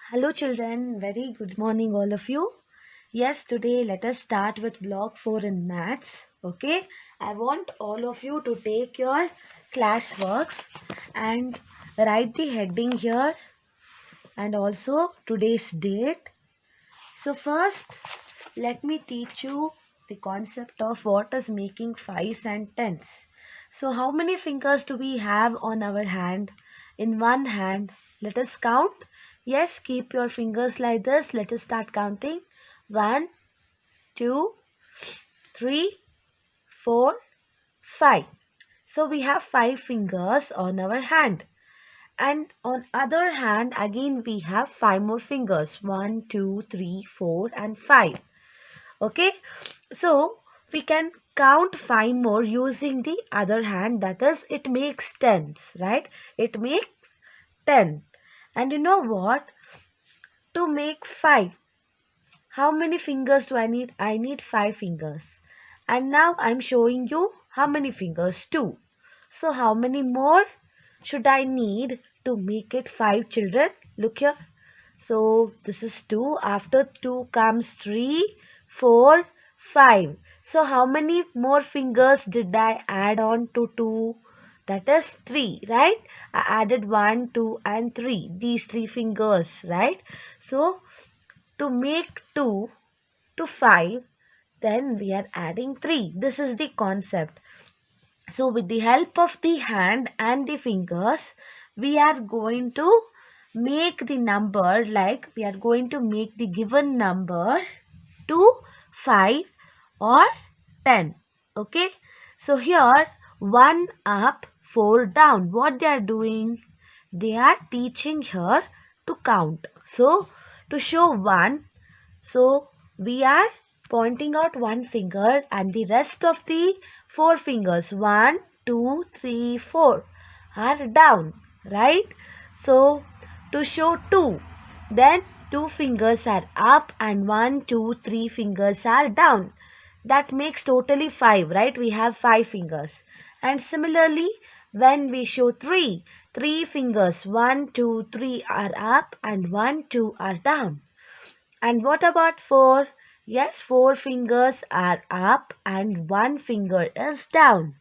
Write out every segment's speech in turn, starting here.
Hello, children. Very good morning, all of you. Yes, today let us start with block 4 in maths. Okay, I want all of you to take your class works and write the heading here and also today's date. So, first, let me teach you the concept of what is making fives and tens. So, how many fingers do we have on our hand? In one hand, let us count. Yes, keep your fingers like this. Let us start counting. One, two, three, four, five. So, we have five fingers on our hand. And on other hand, again we have five more fingers. One, two, three, four, and five. Okay, so we can count 5 more using the other hand, that is it makes tens, right? It makes 10. And you know what, to make 5, how many fingers do I need 5 fingers. And now I'm showing you how many fingers, 2. So how many more should I need to make it 5, children? Look here. So this is 2. After 2 comes 3, 4, 5. So how many more fingers did I add on to 2? That is 3, right? I added 1, 2 and 3. These 3 fingers, right? So to make 2 to 5, then we are adding 3. This is the concept. So with the help of the hand and the fingers, we are going to make the number, like we are going to make the given number to 5 or 10. Okay. So here 1 up, 4 down. What they are doing? They are teaching here to count. So to show 1, so we are pointing out one finger and the rest of the 4 fingers, 1, 2, 3, 4, are down, right? So to show 2, then 2 fingers are up and 1, 2, 3 fingers are down. That makes totally 5, right? We have 5 fingers. And similarly, when we show 3, 3 fingers, 1, 2, 3 are up and 1, 2 are down. And what about 4? Yes, 4 fingers are up and 1 finger is down.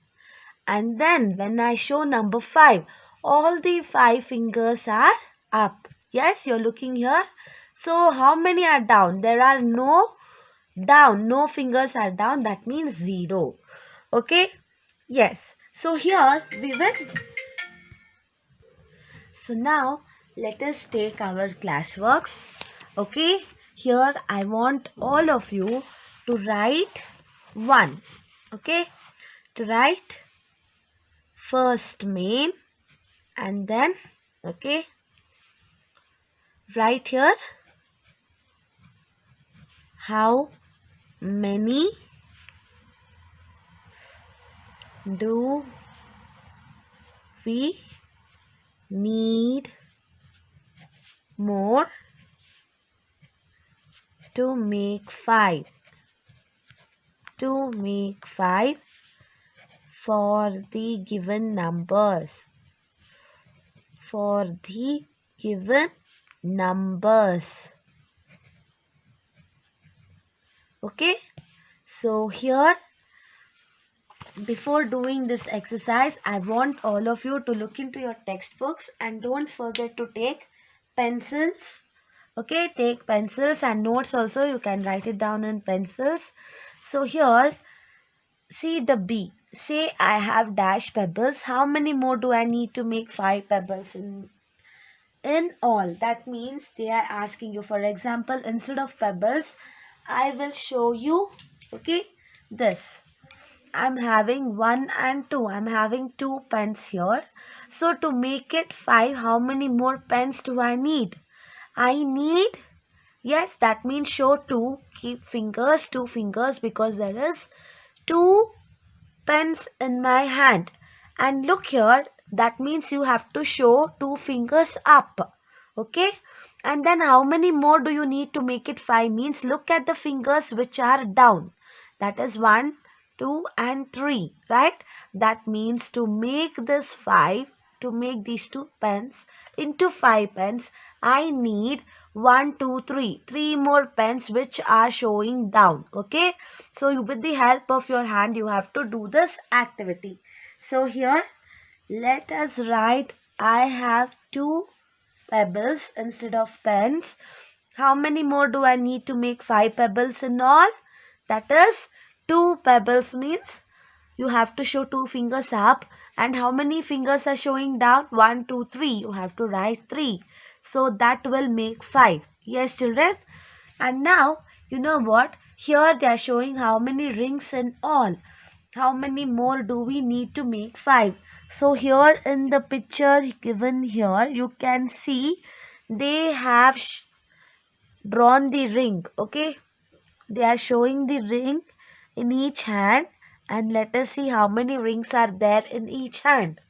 And then when I show number 5, all the 5 fingers are up. Yes, you're looking here. So how many are down? There are no down. No fingers are down. That means 0. Okay? Yes. So here we will. So now let us take our classworks. Okay, here I want all of you to write 1. Okay, to write first main and then, okay, write here how many do we need more to make 5. To make 5 for the given numbers. For the given numbers. Okay, so here before doing this exercise, I want all of you to look into your textbooks and don't forget to take pencils. Okay, take pencils and notes also. You can write it down in pencils. So here, see the B. Say I have dash pebbles. How many more do I need to make 5 pebbles in all? That means they are asking you, for example, instead of pebbles, I will show you, okay, this. I'm having 1 and 2. I'm having 2 pens here. So to make it 5, how many more pens do I need? I need, yes, that means show 2. Keep fingers, 2 fingers, because there is 2 pens in my hand. And look here, that means you have to show 2 fingers up. Okay? And then how many more do you need to make it 5? Means look at the fingers which are down. That is 1, 2 and 3, right? That means to make this 5, to make these 2 pens into 5 pens, I need 1, 2, 3. 3 more pens which are showing down. Okay. So with the help of your hand, you have to do this activity. So here, let us write, I have 2 pebbles instead of pens. How many more do I need to make 5 pebbles in all? That is 2 pebbles means you have to show 2 fingers up. And how many fingers are showing down? 1, 2, 3. You have to write 3. So that will make 5. Yes, children? And now, you know what? Here they are showing how many rings in all. How many more do we need to make 5? So here in the picture given here, you can see they have drawn the ring. Okay, they are showing the ring in each hand, and let us see how many rings are there in each hand.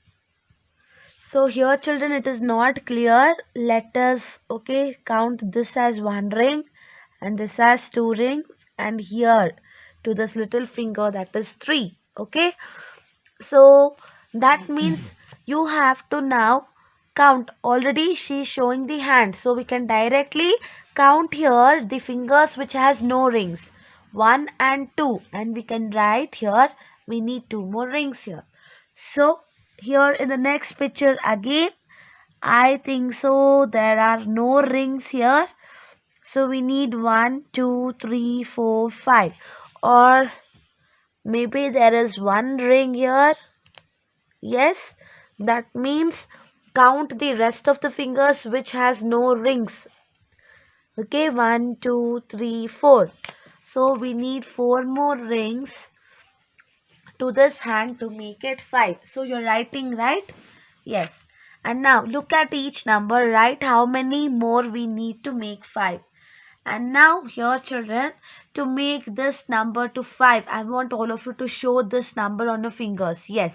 So here children, it is not clear. Let us count this as 1 ring and this as 2 rings, and here to this little finger, that is 3. Okay, so that means you have to now count. Already she is showing the hand, so we can directly count here the fingers which has no rings, 1 and 2, and we can write here we need 2 more rings here. So here in the next picture again, I think so there are no rings here, so we need 1, 2, 3, 4, 5, or maybe there is 1 ring here. Yes, that means count the rest of the fingers which has no rings. Okay, 1, 2, 3, 4. So we need 4 more rings to this hand to make it 5. So you're writing, right? Yes. And now look at each number, write how many more we need to make 5. And now here children, to make this number to 5, I want all of you to show this number on your fingers. Yes,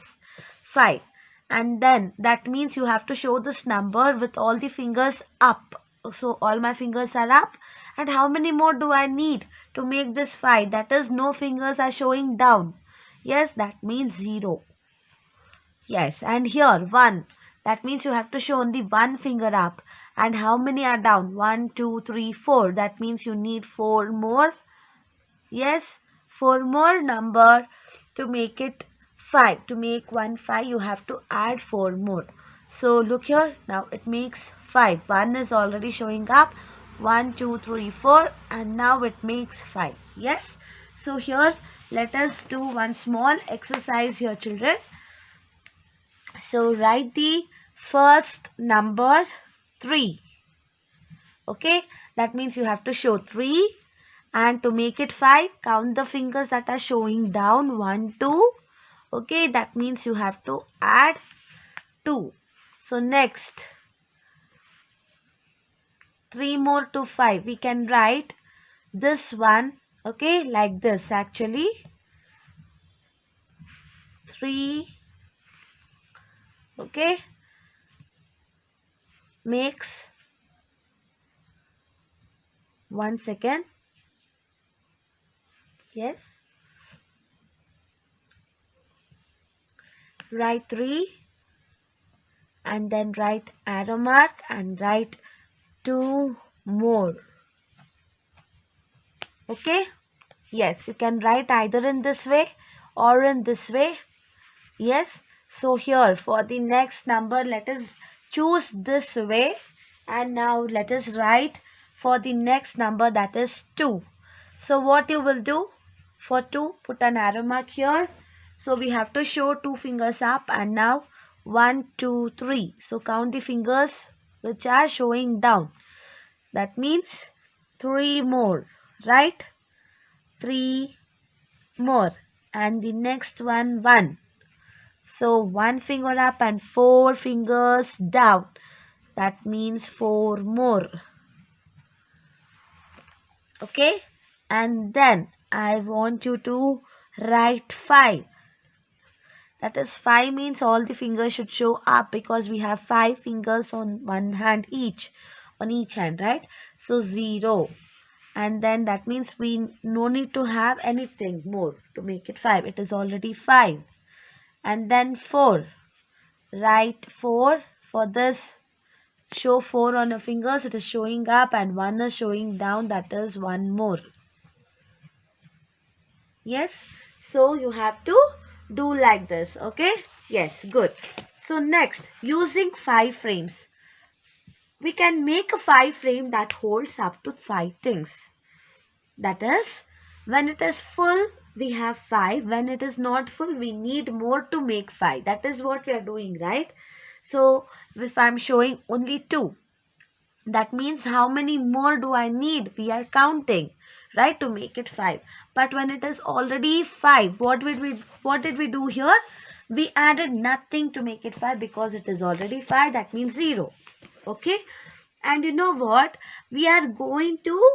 5. And then that means you have to show this number with all the fingers up. So all my fingers are up. And how many more do I need to make this 5? That is, no fingers are showing down. Yes, that means 0. Yes, and here 1. That means you have to show only 1 finger up. And how many are down? 1, 2, 3, 4. That means you need 4 more. Yes, 4 more number to make it 5. To make 1 5, you have to add 4 more. So look here, now it makes 5. 1 is already showing up. 1, 2, 3, 4, and now it makes 5. Yes, so here let us do one small exercise here children. So write the first number 3. Okay, that means you have to show 3, and to make it 5, count the fingers that are showing down, 1, 2. Okay, that means you have to add 2. So next, 3 more to 5, we can write this one, okay, like this actually. 3, okay, makes, 1 second, yes, write 3 and then write arrow mark and write 2 more. Okay, yes, you can write either in this way or in this way. Yes, so here for the next number, let us choose this way, and now let us write for the next number, that is 2. So what you will do for 2, put an arrow mark here. So we have to show 2 fingers up, and now 1, 2, 3. So count the fingers which are showing down. That means 3 more, right? 3 more, and the next one 1. So 1 finger up and 4 fingers down. That means 4 more. Okay, and then I want you to write 5. That is, 5 means all the fingers should show up because we have 5 fingers on one hand each, on each hand, right? So 0. And then that means we no need to have anything more to make it 5. It is already 5. And then 4. Write 4 for this show 4 on your fingers, it is showing up, and 1 is showing down, that is 1 more. Yes, so you have to do like this. Okay, yes, good. So next, using 5 frames, we can make a 5 frame that holds up to 5 things. That is, when it is full, we have 5. When it is not full, we need more to make 5. That is what we are doing, right? So if I'm showing only 2, that means how many more do I need? We are counting, right, to make it 5. But when it is already 5, what did we do here? We added nothing to make it 5 because it is already 5. That means 0. Okay, and you know what? We are going to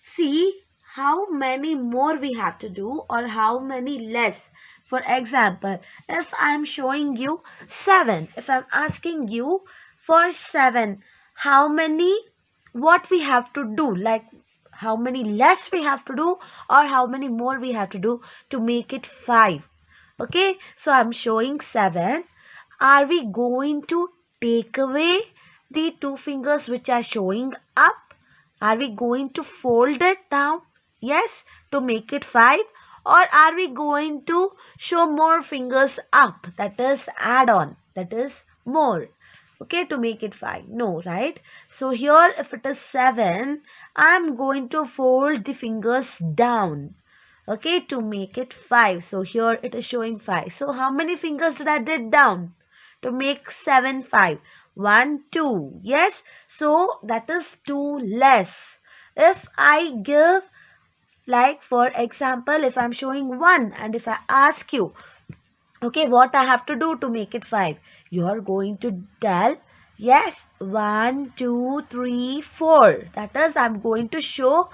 see how many more we have to do or how many less. For example, if I'm showing you 7, if I'm asking you for 7, how many, what we have to do, like how many less we have to do or how many more we have to do to make it 5. Okay, so I'm showing 7. Are we going to take away the 2 fingers which are showing up? Are we going to fold it down? Yes, to make it 5. Or are we going to show more fingers up? That is add on. That is more. Okay, to make it 5. No, right? So here if it is 7, I am going to fold the fingers down. Okay, to make it 5. So here it is showing 5. So how many fingers did I did down to make 7 5? 1 2. Yes, so that is 2 less. If I give, like for example, if I'm showing 1 and if I ask you, okay, what I have to do to make it 5, you are going to tell, yes, 1 2 3 4. That is, I'm going to show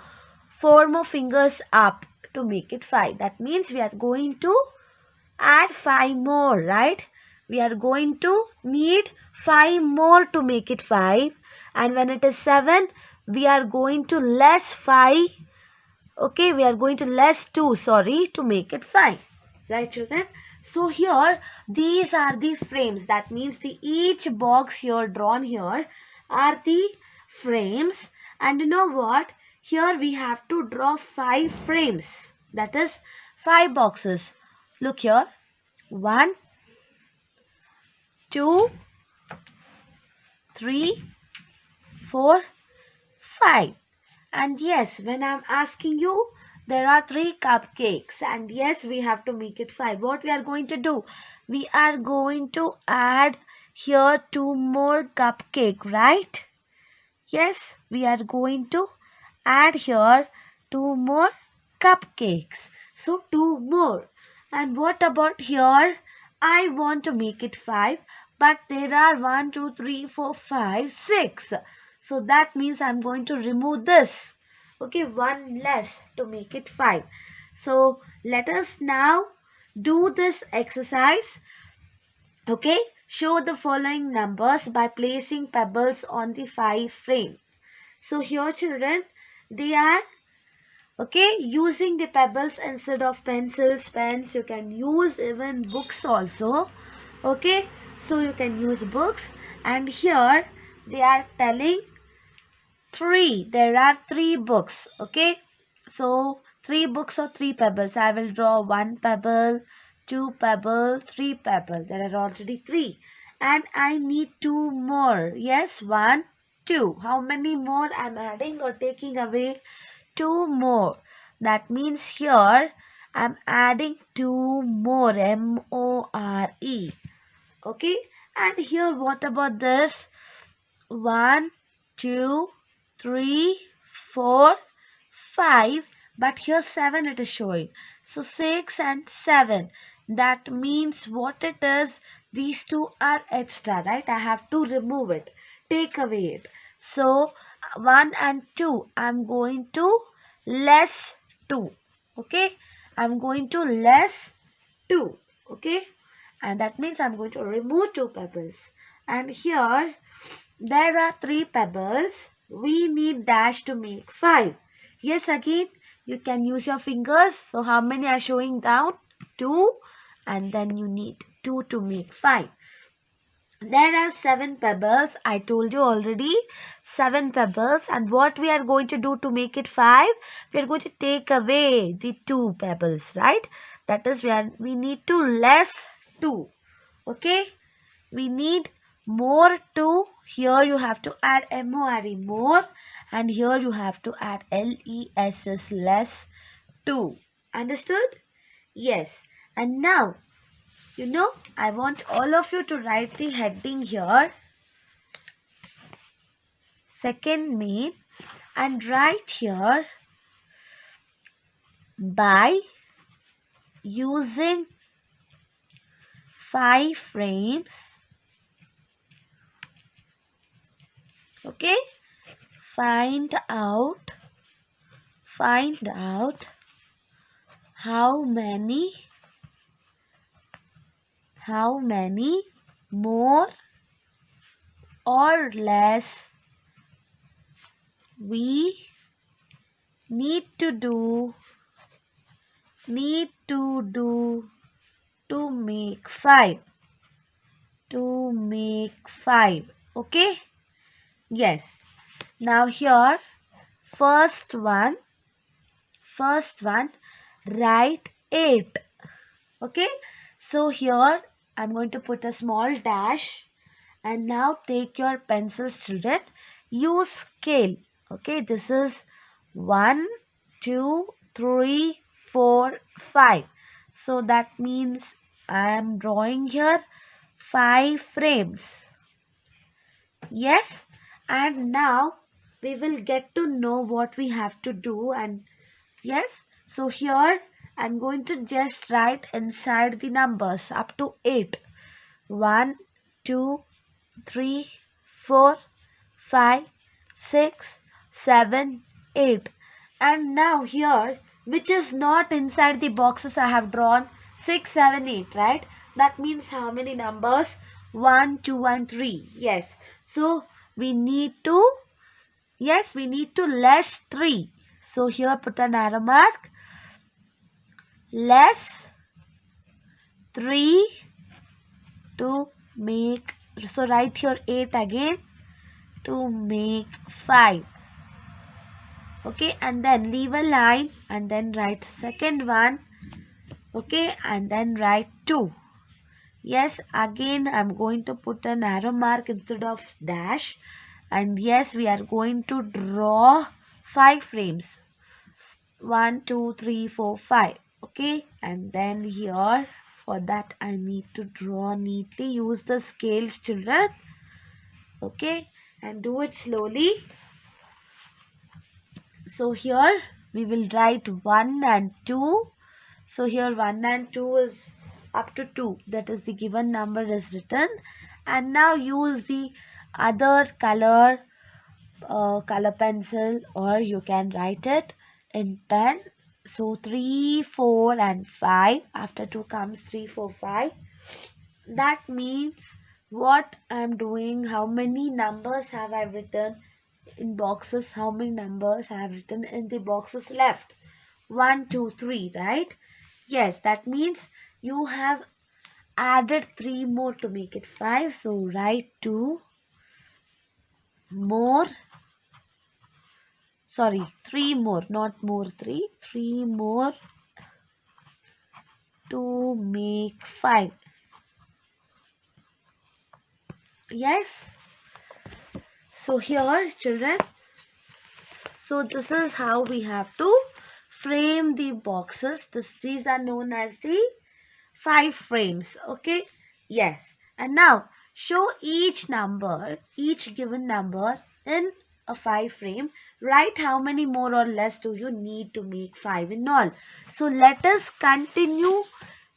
4 more fingers up to make it 5. That means we are going to add 5 more, right? We are going to need 5 more to make it 5. And when it is 7, we are going to less 5. Okay, we are going to less 2, sorry, to make it 5. Right, children? So here, these are the frames. That means the each box here drawn here are the frames. And you know what? Here we have to draw 5 frames. That is 5 boxes. Look here. 1, 2, 3, 4, 5. And yes, when I'm asking you, there are 3 cupcakes. And yes, we have to make it 5. What we are going to do? We are going to add here 2 more cupcake, right? Yes, we are going to add here 2 more cupcakes. So 2 more. And what about here? I want to make it 5, but there are 1 2 3 4 5 6. So that means I'm going to remove this. Okay, 1 less to make it 5. So let us now do this exercise. Okay, show the following numbers by placing pebbles on the 5 frame. So here children, they are, okay, using the pebbles instead of pencils, pens. You can use even books also. Okay, so you can use books. And here they are telling 3. There are 3 books. Okay, so 3 books or 3 pebbles. I will draw 1 pebble, 2 pebble, 3 pebble. There are already 3. And I need 2 more. Yes, 1, 2. How many more I'm adding or taking away? 2 more. That means here I'm adding 2 more. M-O-R-E. Okay. And here what about this? 1, 2, 3, 4, 5. But here 7 it is showing. So 6 and 7. That means what it is? These 2 are extra, right? I have to remove it. Take away it. So 1 and 2. I'm going to less 2. Okay. I'm going to less 2. Okay. And that means I'm going to remove 2 pebbles. And here there are 3 pebbles. We need dash to make 5. Yes, again, you can use your fingers. So how many are showing down? 2. And then you need 2 to make 5. There are 7 pebbles. I told you already, 7 pebbles. And what we are going to do to make it 5? We are going to take away the 2 pebbles, right? That is, we need to less 2. Okay? We need more 2. Here you have to add more, more. And here you have to add less, less 2. Understood? Yes. And now, I want all of you to write the heading here, second main, and write here, by using 5 frames. Okay, find out how many more or less we need to do to make 5. Okay, yes. Now here, first one, write 8. Okay, so here I'm going to put a small dash, and now take your pencils, children. Use scale. Okay, this is 1, 2, 3, 4, 5. So that means I am drawing here 5 frames. Yes, and now we will get to know what we have to do. And yes, so here I'm going to just write inside the numbers up to 8. 1, 2, 3, 4, 5, 6, 7, 8. And now here, which is not inside the boxes I have drawn, 6, 7, 8, right? That means how many numbers? 1, 2, and 3. Yes. So we need to, less 3. So here put an arrow mark, less 3 to make, so write here 8 again to make 5. Okay, and then leave a line and then write second one. Okay, and then write 2. Yes, again I'm going to put an arrow mark instead of dash. And yes, we are going to draw 5 frames. 1, 2, 3, 4, 5. Okay, and then here, for that I need to draw neatly. Use the scales, children. Okay, and do it slowly. So here we will write 1 and 2. So here 1 and 2 is up to 2. That is, the given number is written. And now use the other color pencil, or you can write it in pen. So 3, 4 and 5. After 2 comes 3, 4, 5. That means what I'm doing, how many numbers have I written in boxes, how many numbers I have written in the boxes left. 1, 2, 3, right? Yes, that means you have added 3 more to make it 5. So write 2 more, 3 more, not more 3, 3 more to make 5. Yes. So here, children, so this is how we have to frame the boxes. These are known as the 5 frames. Okay, yes. And now show each given number in a 5 frame. Write how many more or less do you need to make 5 in all. So let us continue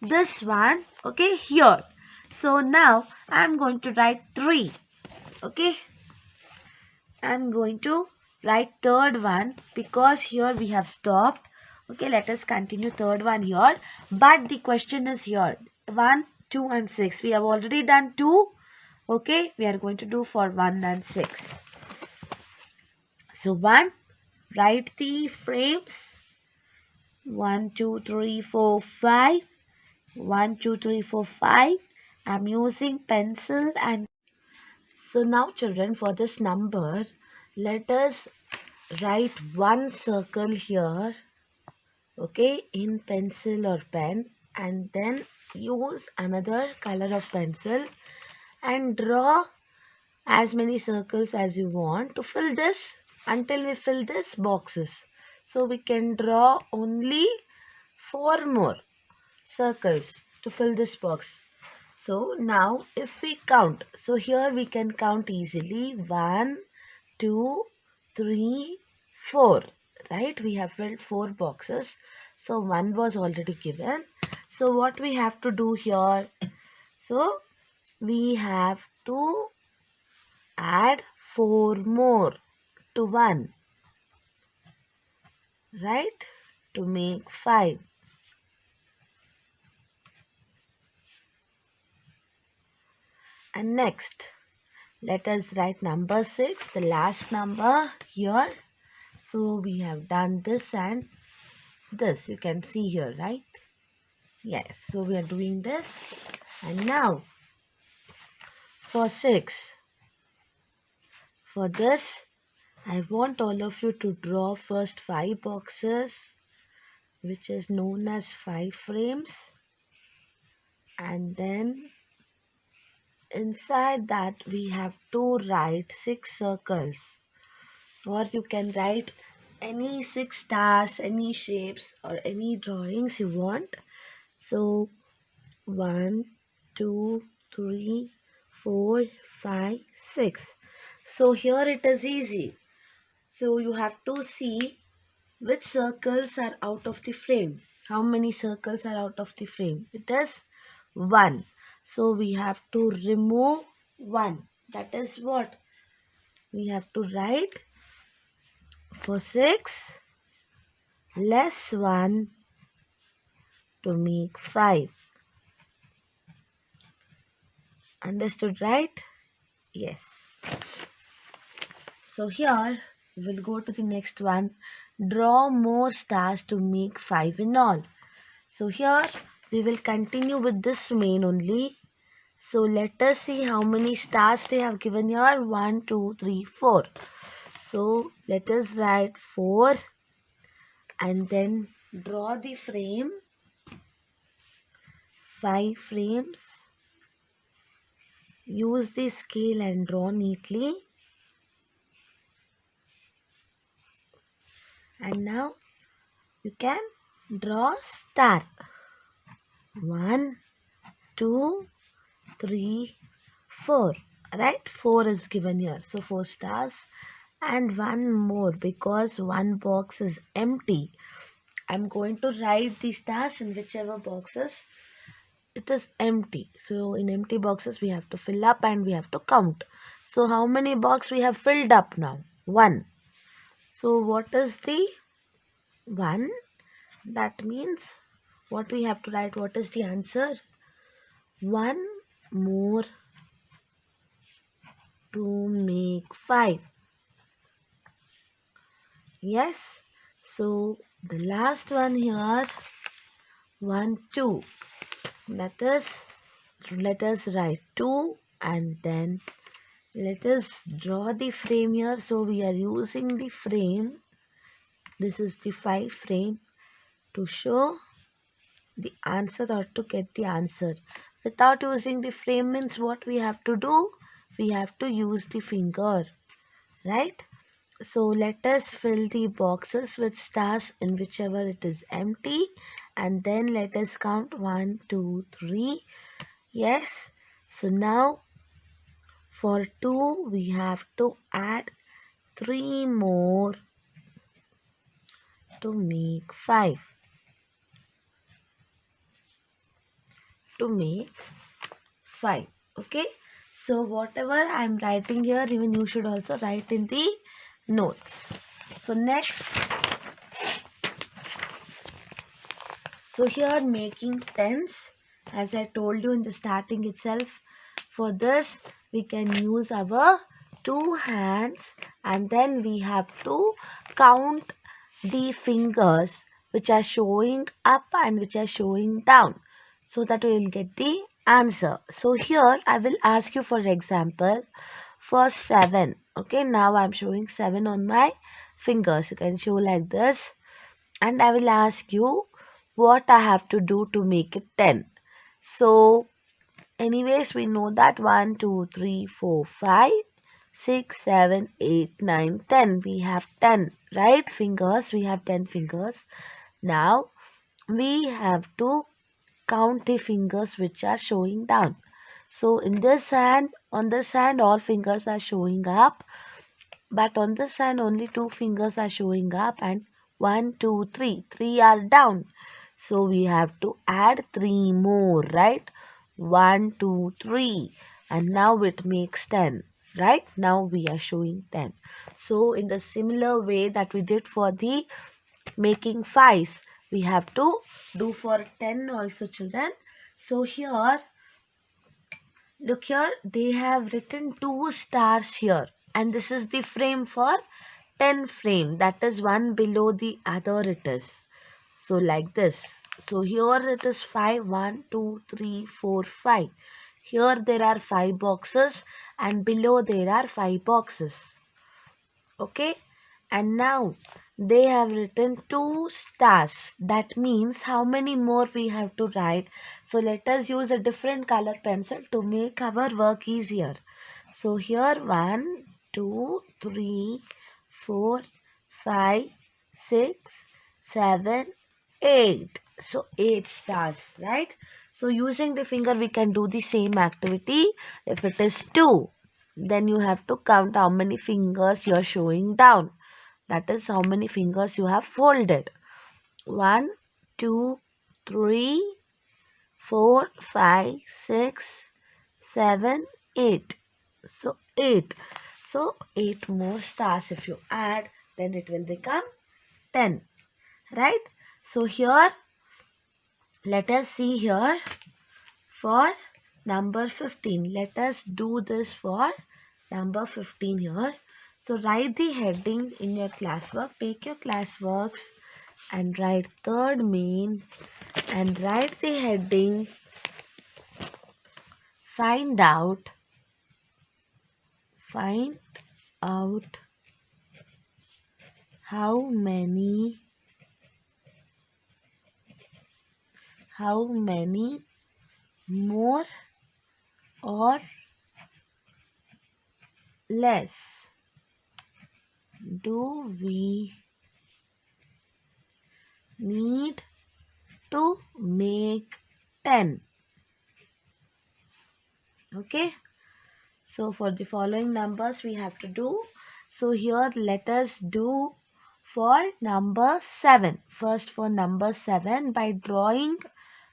this one. Okay, here. So now I'm going to write 3. Okay, I'm going to write third one because here we have stopped. Okay, let us continue third one here. But the question is here, 1, 2 and 6. We have already done 2. Okay, we are going to do for 1 and 6. So 1, write the frames. 1, 2, 3, 4, 5. 1, 2, 3, 4, 5. I'm using pencil and So now children, for this number, let us write one circle here, okay, in pencil or pen, and then use another color of pencil and draw as many circles as you want to fill this until we fill this boxes. So we can draw only 4 more circles to fill this box. So now if we count, so here we can count easily 1, 2, 3, 4, right? We have filled 4 boxes. So one was already given. So what we have to do here? So we have to add 4 more to 1, right? To make 5. And next, let us write number 6, the last number here. So we have done this and this. You can see here, right? Yes, so we are doing this. And now, for 6, for this, I want all of you to draw first 5 boxes, which is known as 5 frames. And then inside that we have to write 6 circles, or you can write any 6 stars, any shapes, or any drawings you want. So 1, 2, 3, 4, 5, 6. So here it is easy. So you have to see which circles are out of the frame. How many circles are out of the frame? It is 1. So we have to remove 1. That is what? We have to write for 6 less 1 to make 5. Understood, right? Yes. So here we'll go to the next one. Draw more stars to make 5 in all. So here we will continue with this main only. So let us see how many stars they have given here. 1, 2, 3, 4. So let us write 4 and then draw the frame. 5 frames. Use the scale and draw neatly. And now you can draw star. 1, 2, 3, 4. Right? 4 is given here. So 4 stars and 1 more because 1 box is empty. I'm going to write the stars in whichever boxes it is empty. So in empty boxes we have to fill up and we have to count. So how many boxes we have filled up now? 1. So what is the 1? That means what we have to write, what is the answer? 1 more to make 5. Yes. So the last one here, 1, 2. Let us write 2 and then let us draw the frame here. So we are using the frame. This is the 5 frame to show the answer or to get the answer. Without using the frame means what we have to do? We have to use the finger, right? So let us fill the boxes with stars in whichever it is empty and then let us count 1, 2, 3. Yes. So now for 2 we have to add 3 more to make 5. To make 5. Okay. So whatever I am writing here, even you should also write in the notes. So next, so here making tens, as I told you in the starting itself, for this we can use our 2 hands and then we have to count the fingers which are showing up and which are showing down so that we will get the answer. So here I will ask you, for example, for 7. Okay, now I'm showing 7 on my fingers. You can show like this, and I will ask you what I have to do to make it 10. So anyways, we know that 1, 2, 3, 4, 5, 6, 7, 8, 9, 10. We have 10, right? Fingers. We have 10 fingers. Now we have to count the fingers which are showing down. So in this hand, on this hand, all fingers are showing up, but on this hand, only 2 fingers are showing up, and 1, 2, 3, 3 are down. So we have to add 3 more, right? 1, 2, 3, and now it makes 10, right? Now we are showing 10. So in the similar way that we did for the making 5s, we have to do for 10 also, children. So here, look here, they have written 2 stars here, and this is the frame for 10 frame, that is one below the other it is. So like this. So here it is 5, 1, 2, 3, 4, 5. Here there are 5 boxes, and below there are 5 boxes. Okay, and now they have written 2 stars. That means how many more we have to write? So let us use a different color pencil to make our work easier. So here 1, 2, 3, 4, 5, 6, 7, 8. So 8 stars, right? So using the finger we can do the same activity. If it is 2, then you have to count how many fingers you are showing down. That is how many fingers you have folded. 1, 2, 3, 4, 5, 6, 7, 8. So 8. So 8 more stars if you add, then it will become 10. Right? So here, let us see here for number 15. Let us do this for number 15 here. So write the heading in your classwork. Take your classworks and write third main and write the heading find out how many more or less do we need to make 10? Okay, so for the following numbers we have to do. So here let us do for number 7. First for number 7 by drawing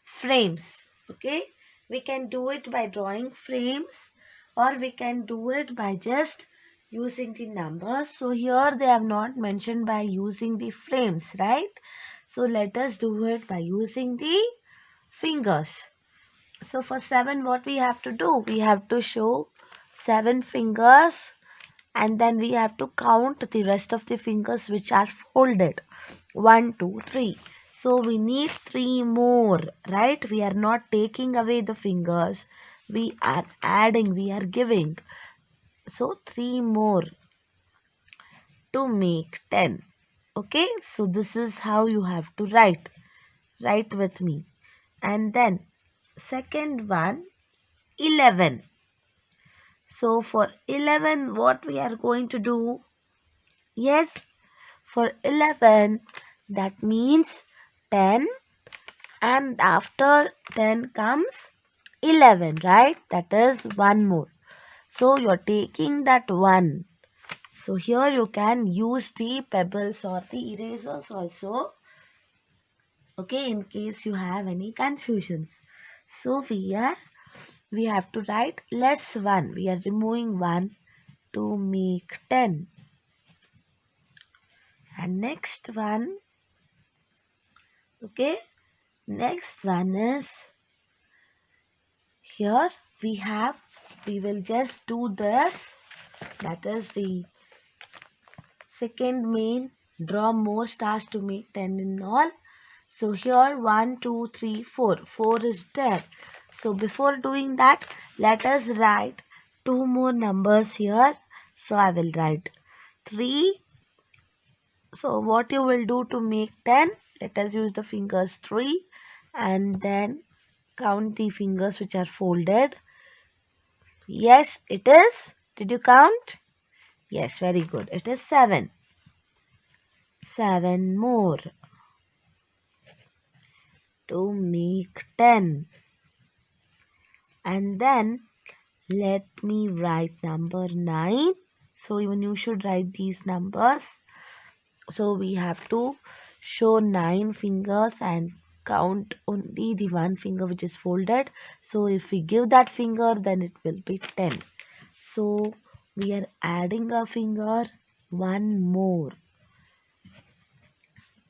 frames. Okay, we can do it by drawing frames, or we can do it by just using the numbers. So here they have not mentioned by using the frames, right? So let us do it by using the fingers. So for 7, what we have to do? We have to show 7 fingers, and then we have to count the rest of the fingers which are folded. 1, 2, 3. So we need 3 more, right? We are not taking away the fingers. We are adding, we are giving. So 3 more to make 10. Okay, so this is how you have to write. Write with me. And then second one, 11. So for 11, what we are going to do? Yes, for 11, that means 10, and after 10 comes 11, right? That is one more. So you're taking that one. So here you can use the pebbles or the erasers also. Okay, in case you have any confusions. So we have to write less 1. We are removing 1 to make 10. And next one, okay, next one is here we will just do this. That is the second main, draw more stars to make 10 in all. So here 1, 2, 3, 4. 4 is there. So before doing that, let us write two more numbers here. So I will write 3. So what you will do to make 10? Let us use the fingers 3 and then count the fingers which are folded. Yes, it is. Did you count? Yes, very good. It is 7. 7 more to make 10. And then let me write number 9. So even you should write these numbers. So we have to show 9 fingers and count only the one finger which is folded. So if we give that finger, then it will be 10. So we are adding a finger, one more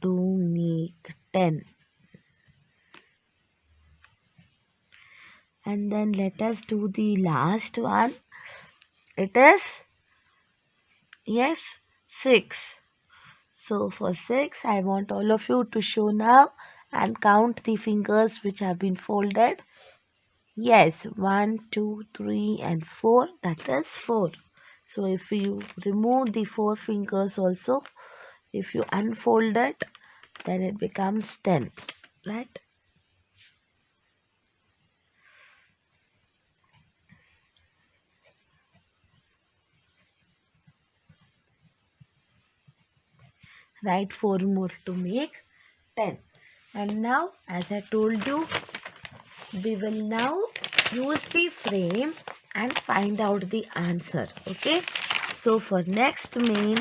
to make 10. And then let us do the last one. It is, yes, 6. So for 6, I want all of you to show now and count the fingers which have been folded. Yes, 1, 2, 3 and 4, that is 4. So if you remove the 4 fingers also, if you unfold it, then it becomes 10, right? Write 4 more to make 10. And now, as I told you, we will now use the frame and find out the answer. Okay. So for next main,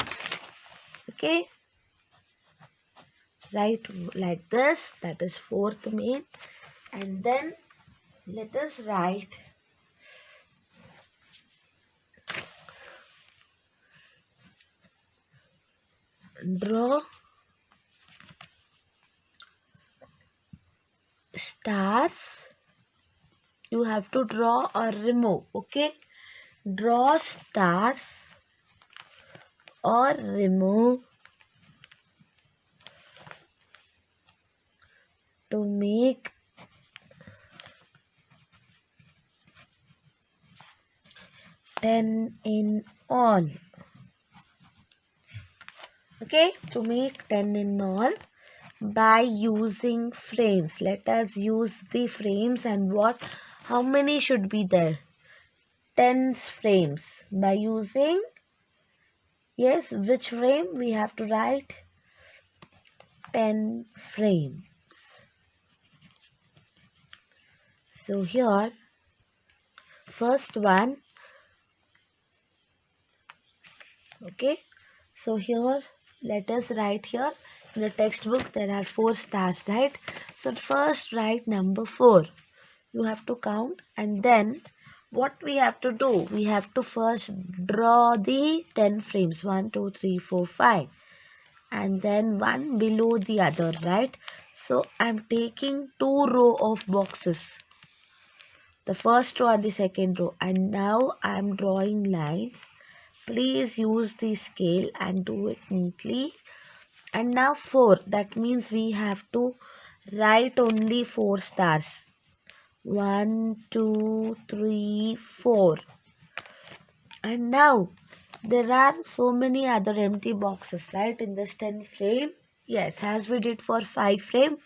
okay, write like this, that is fourth main. And then let us write draw stars. You have to draw or remove. Okay. Draw stars or remove to make 10 in all. Okay, to make 10 in all by using frames. Let us use the frames and how many should be there? 10 frames. By using, yes, which frame? We have to write 10 frames. So here, first one, okay. So here, let us write here. In the textbook, there are 4 stars, right? So first write number 4. You have to count, and then what we have to do? We have to first draw the 10 frames. 1, 2, 3, 4, 5. And then one below the other, right? So I'm taking 2 rows of boxes. The first row and the second row. And now I'm drawing lines. Please use the scale and do it neatly. And now 4. That means we have to write only 4 stars. 1, 2, 3, 4. And now there are so many other empty boxes, right, in this 10 frame. Yes, as we did for 5 frame,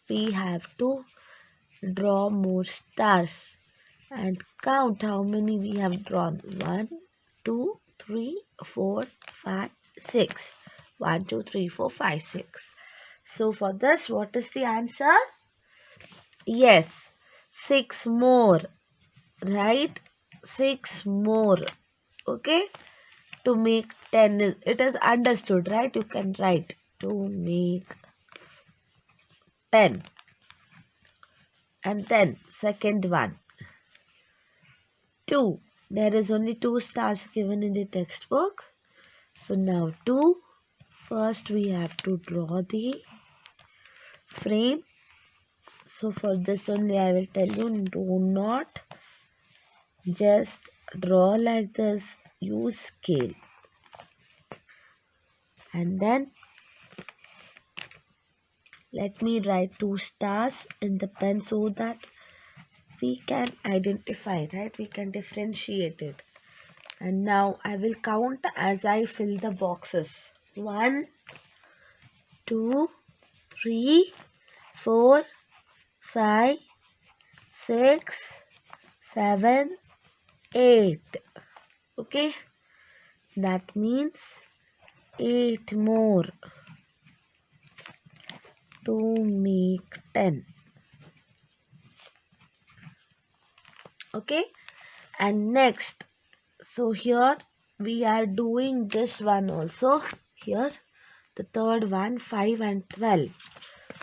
we have to draw more stars and count how many we have drawn. 1, 2, 3, 4, 5, 6. 1, 2, 3, 4, 5, 6. So for this, what is the answer? Yes, 6 more, right? 6 more. Okay, to make 10 it is understood, right? You can write to make 10. And then second one, 2. There is only 2 stars given in the textbook. So now 2. First we have to draw the frame. So for this only I will tell you, do not just draw like this, use scale. And then let me write 2 stars in the pen so that we can identify, right? We can differentiate it. And now I will count as I fill the boxes. 1, 2, 3, 4, 5, 6, 7, 8. Okay, that means 8 more to make 10. Okay, and next, so here we are doing this one also. Here, the third one, 5 and 12.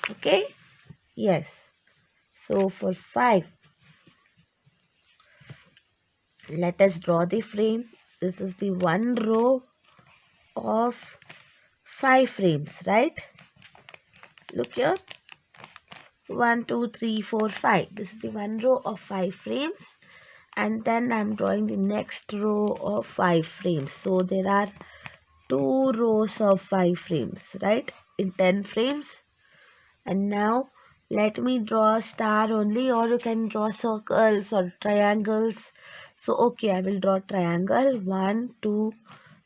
Okay, yes. So for 5, let us draw the frame. This is the one row of 5 frames, right? Look here. 1, 2, 3, 4, 5. This is the one row of 5 frames. And then I'm drawing the next row of 5 frames. So there are 2 rows of 5 frames, right? In 10 frames. And now let me draw a star only, or you can draw circles or triangles. So okay, I will draw triangle. 1, 2,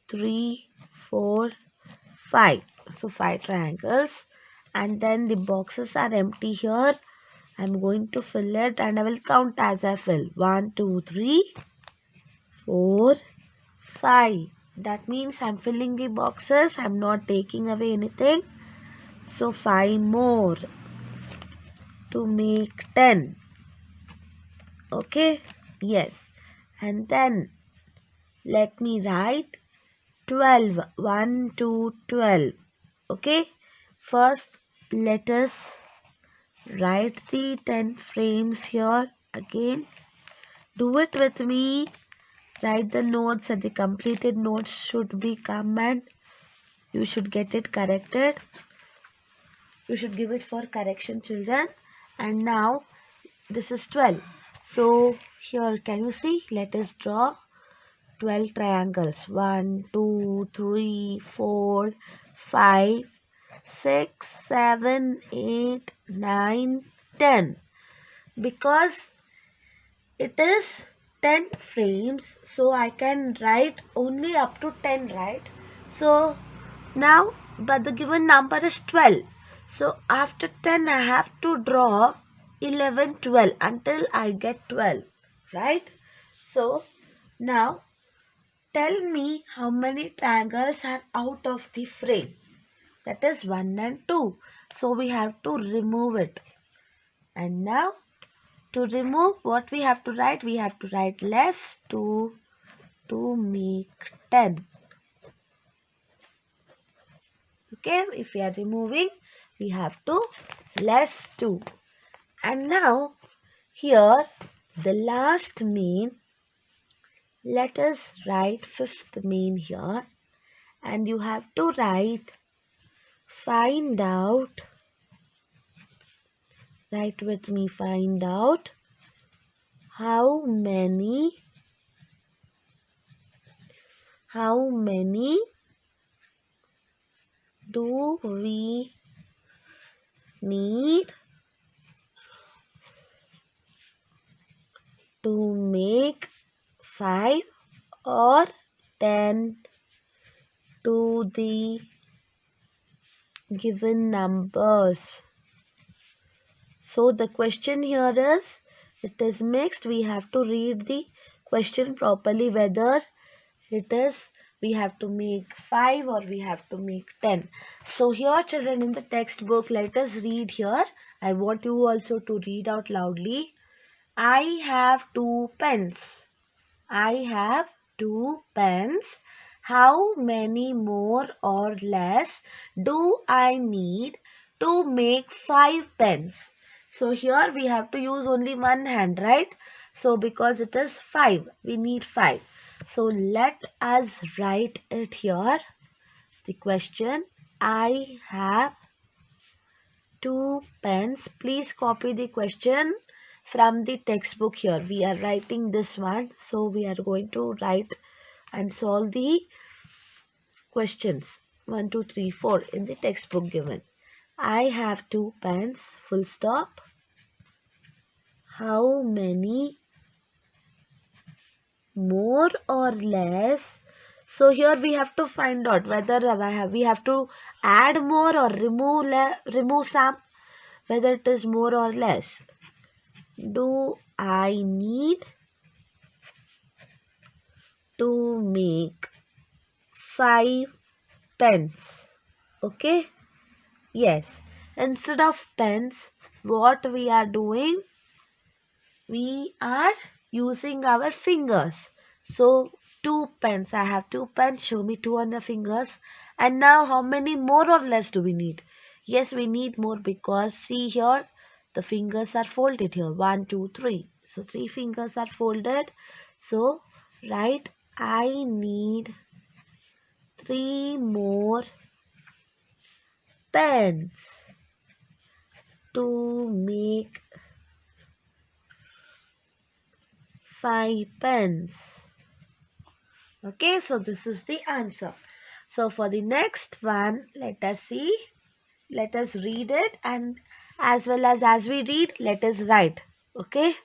3, 4, 5. So 5 triangles. And then the boxes are empty here. I'm going to fill it and I will count as I fill. 1, 2, 3, 4, 5. That means I'm filling the boxes. I'm not taking away anything. So 5 more to make 10. Okay? Yes. And then let me write 12. 1, 2, 12. Okay? First, let us write the 10 frames here again. Do it with me. Write the notes, and the completed notes should be come and you should get it corrected. You should give it for correction, children. And now this is 12. So here, can you see? Let us draw 12 triangles. 1, 2, 3, 4, 5, 6, 7, 8, 9, 10. Because it is 10 frames, so I can write only up to 10, right? So now, but the given number is 12. So after 10, I have to draw 11, 12 until I get 12, right? So now tell me how many triangles are out of the frame. That is 1 and 2. So we have to remove it. And now to remove, what we have to write? We have to write less 2 to make 10. Okay, if we are removing, we have to less 2. And now here the last main, let us write fifth main here, and you have to write find out, write with me, find out how many do we need to make 5 or 10 to the given numbers. So the question here is, it is mixed. We have to read the question properly, whether it is we have to make 5 or we have to make 10. So here, children, in the textbook, let us read here. I want you also to read out loudly. I have 2 pens. I have 2 pens. How many more or less do I need to make 5 pens? So here we have to use only one hand, right? So because it is 5, we need 5. So let us write it here. The question, I have 2 pens. Please copy the question from the textbook here. We are writing this one. So we are going to write and solve the questions 1, 2, 3, 4 in the textbook given. I have 2 pens, full stop. How many more or less. So here we have to find out whether we have to add more or remove some, whether it is more or less. Do I need to make 5 pens? Okay, yes. Instead of pens, what we are doing? We are using our fingers. So 2 pens. I have 2 pens. Show me 2 on the fingers. And now how many more or less do we need? Yes, we need more because see here, the fingers are folded here. 1, 2, 3. So 3 fingers are folded. So write I need 3 more pens to make 5 pens. Okay, so this is the answer. So for the next one, let us see. Let us read it, and as well as we read, let us write. Okay.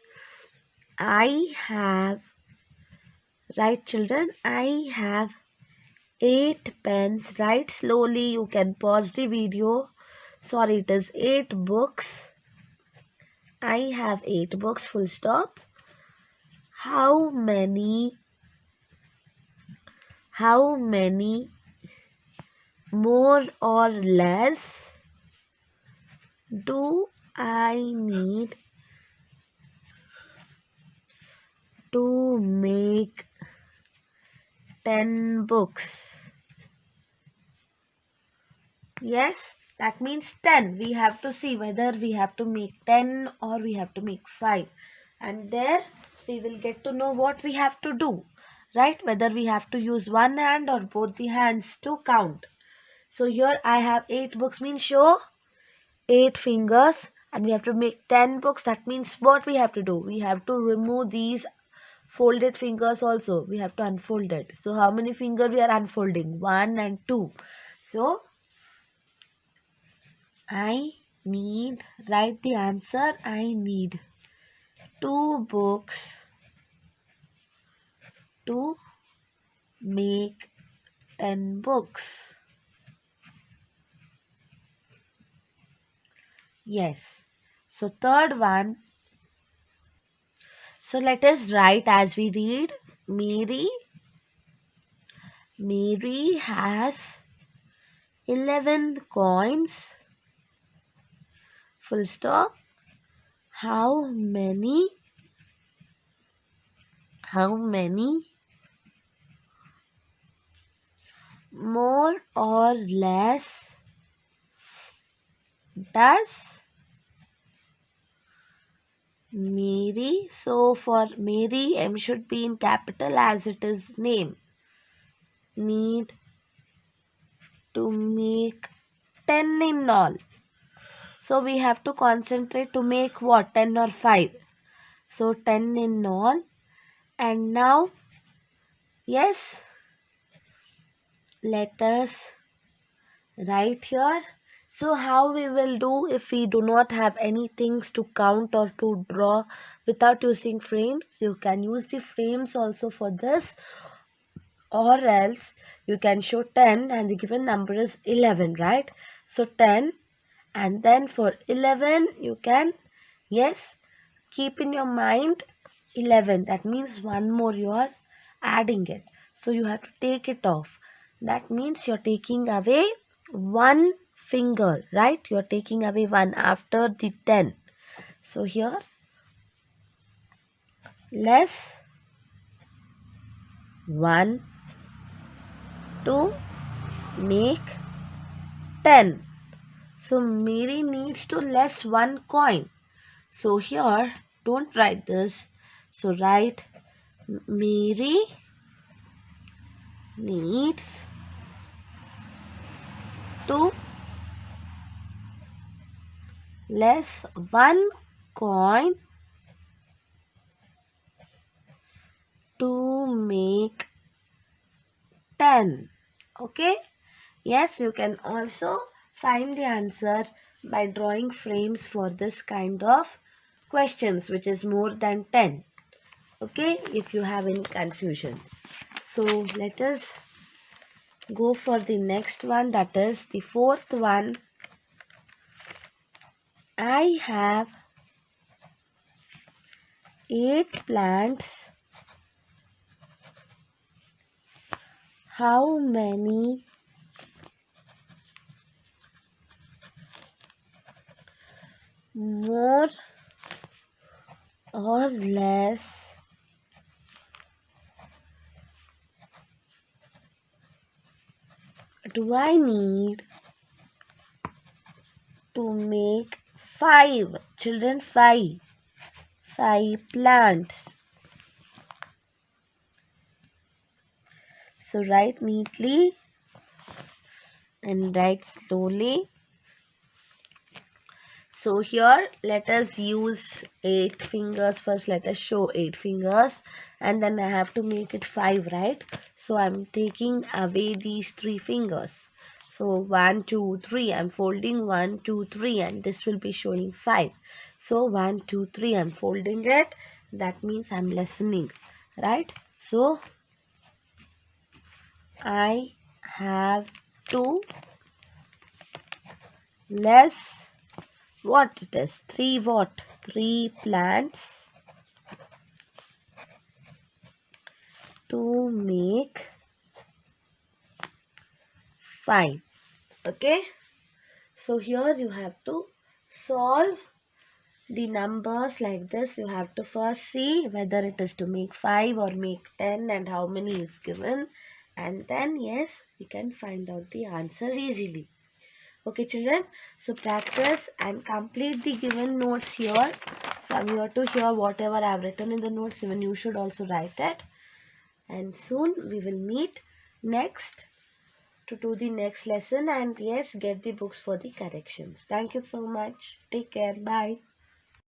I have, right children, I have 8 pens. Write slowly. You can pause the video. Sorry, it is 8 books. I have 8 books, full stop. How many more or less do I need to make 10 books? Yes, that means 10. We have to see whether we have to make 10 or we have to make 5. And there we will get to know what we have to do. Right? Whether we have to use one hand or both the hands to count. So here I have 8 books means show 8 fingers and we have to make 10 books. That means what we have to do? We have to remove these folded fingers also. We have to unfold it. So how many fingers we are unfolding? 1 and 2. So I need, write the answer. I need 2 books to make 10 books. Yes. So third one. So let us write as we read. Mary has 11 coins. Full stop. How many more or less does Mary? So for Mary, M should be in capital as it is name. Need to make 10 in all. So we have to concentrate to make what? 10 or 5. So 10 in all. And now, yes, let us write here. So how we will do if we do not have any things to count or to draw without using frames? You can use the frames also for this, or else you can show 10 and the given number is 11, right? So 10 and then for 11 you can, yes, keep in your mind 11. That means one more you are adding it. So you have to take it off. That means you're taking away one finger, right? You're taking away one after the 10. So here, less 1 to make 10. So Mary needs to less one coin. So here, don't write this. So write Mary needs to less one coin to make 10. Okay? Yes, you can also find the answer by drawing frames for this kind of questions which is more than 10. okay, if you have any confusion. So let us go for the next one, that is the fourth one. I have 8 plants. How many more or less do I need to make 5 children? 5 plants. So write neatly and write slowly. So here let us use 8 fingers first. Let us show 8 fingers, and then I have to make it 5, right? So I'm taking away these 3 fingers. So 1, 2, 3. I'm folding 1, 2, 3, and this will be showing 5. So 1, 2, 3. I'm folding it. That means I'm lessening, right? So I have to less what it is, 3 what? 3 plants to make 5. Okay, so here you have to solve the numbers like this. You have to first see whether it is to make 5 or make 10 and how many is given, and then yes, we can find out the answer easily. Okay children, so practice and complete the given notes here. From here to here, whatever I have written in the notes, even you should also write it. And soon we will meet next to do the next lesson, and yes, get the books for the corrections. Thank you so much. Take care. Bye.